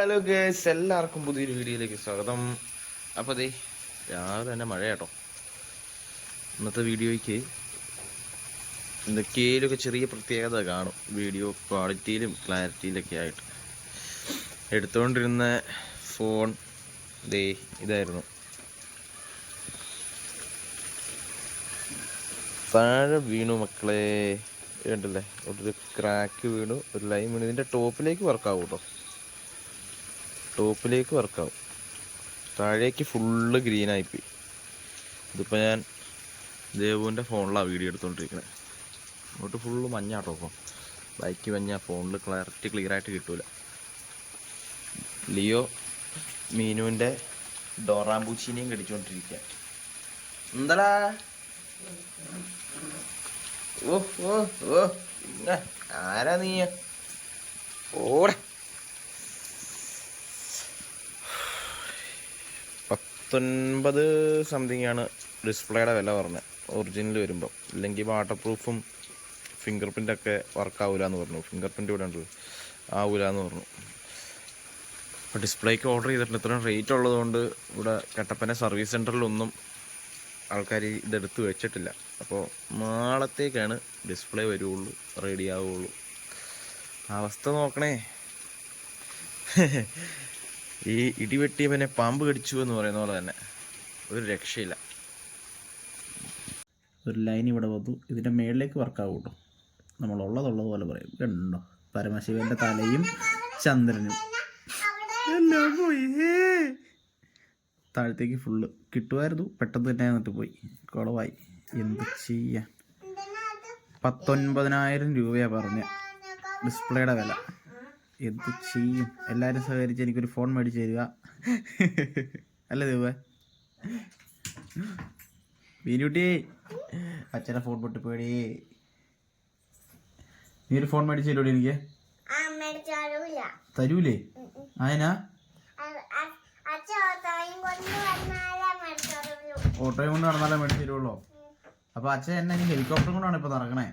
Hello guys, എല്ലാവർക്കും പുതിയൊരു വീഡിയോയിലേക്ക് സ്വാഗതം. അപ്പോൾ അതെ രാവിലെ തന്നെ മഴ കേട്ടോ. ഇന്നത്തെ വീഡിയോയ്ക്ക് എന്തൊക്കെയൊക്കെ ചെറിയ പ്രത്യേകത കാണും. വീഡിയോ ക്വാളിറ്റിയിലും ക്ലാരിറ്റിയിലൊക്കെ ആയിട്ട്. എടുത്തുകൊണ്ടിരുന്ന ഫോൺ ദേ ഇതായിരുന്നു. താഴെ വീണു മക്കളെ, കണ്ടില്ലേ? ഒരു ക്രാക്ക് വീണു, ഒരു ലൈൻ വീണു. ഇതിൻ്റെ ടോപ്പിലേക്ക് വർക്കാവും കേട്ടോ, ടോപ്പിലേക്ക് വർക്കാവും. താഴേക്ക് ഫുള്ള് ഗ്രീനായിപ്പോയി. ഇതിപ്പോൾ ഞാൻ ദേവുവിൻ്റെ ഫോണിലാണ് വീഡിയോ എടുത്തുകൊണ്ടിരിക്കുന്നത്. അങ്ങോട്ട് ഫുള്ള് മഞ്ഞാട്ടോ. ഇപ്പോൾ ബൈക്ക് മഞ്ഞ, ഫോണിൽ ക്ലിയർ ആയിട്ട് കിട്ടൂല. ലിയോ മീനുവിൻ്റെ ഡോറാമ്പൂച്ചിനെയും കടിച്ചുകൊണ്ടിരിക്കുക. എന്താടാ? ഓ ഓ ഓ ആരാ നീ? ഓടെ 19 സംതിങ് ആണ് ഡിസ്പ്ലേയുടെ വില പറഞ്ഞത് ഒറിജിനൽ വരുമ്പം. ഇല്ലെങ്കിൽ വാട്ടർ പ്രൂഫും ഫിംഗർ പ്രിൻ്റൊക്കെ വർക്കാവില്ല എന്ന് പറഞ്ഞു. ഫിംഗർ പ്രിൻ്റ് ഇവിടെ ഉണ്ടല്ലോ, ആവില്ല എന്ന് പറഞ്ഞു. അപ്പോൾ ഡിസ്പ്ലേക്ക് ഓർഡർ ചെയ്തിട്ടുണ്ട്. ഇത്രയും റേറ്റ് ഉള്ളതുകൊണ്ട് ഇവിടെ കട്ടപ്പന സർവീസ് സെൻറ്ററിലൊന്നും ആൾക്കാർ ഇതെടുത്ത് വെച്ചിട്ടില്ല. അപ്പോൾ നാളത്തേക്കാണ് ഡിസ്പ്ലേ വരുള്ളൂ, റെഡി ആവുള്ളൂ. അവസ്ഥ നോക്കണേ. ഈ ഇടിവെട്ടിയവനെ പാമ്പ് കടിച്ചു എന്ന് പറയുന്ന പോലെ തന്നെ ഒരു രക്ഷയില്ല. ഒരു ലൈൻ ഇവിടെ വന്നു. ഇതിൻ്റെ മേളിലേക്ക് വർക്കാവും കേട്ടോ. നമ്മളുള്ളതുള്ളത് പോലെ പറയും. കണ്ടോ, പരമശിവൻ്റെ തലയും ചന്ദ്രനും എല്ലാം പോയി. താഴത്തേക്ക് ഫുള്ള് കിട്ടുമായിരുന്നു, പെട്ടെന്ന് തന്നെ എന്നിട്ട് പോയി, കുളമായി. എന്ത് ചെയ്യാൻ? 19,000 രൂപയാണ് പറഞ്ഞ ഡിസ്പ്ലേയുടെ വില. എന്ത് ചെയ്യും? എല്ലാവരും സഹകരിച്ച് എനിക്കൊരു ഫോൺ മേടിച്ച് തരിക അല്ലേ ദേവ? മീനുട്ടി, അച്ഛനെ ഫോൺ പൊട്ടി പേടി. നീ ഒരു ഫോൺ മേടിച്ച് തരൂടെ എനിക്ക്? തരൂലേ? ആയനാ? ഓട്ടോയും കൊണ്ട് നടന്നാലേ മേടിച്ച് തരുള്ളൂ. അപ്പൊ അച്ഛൻ എന്നെ ഹെലികോപ്റ്ററും കൊണ്ടാണ് ഇപ്പൊ നടക്കണേ.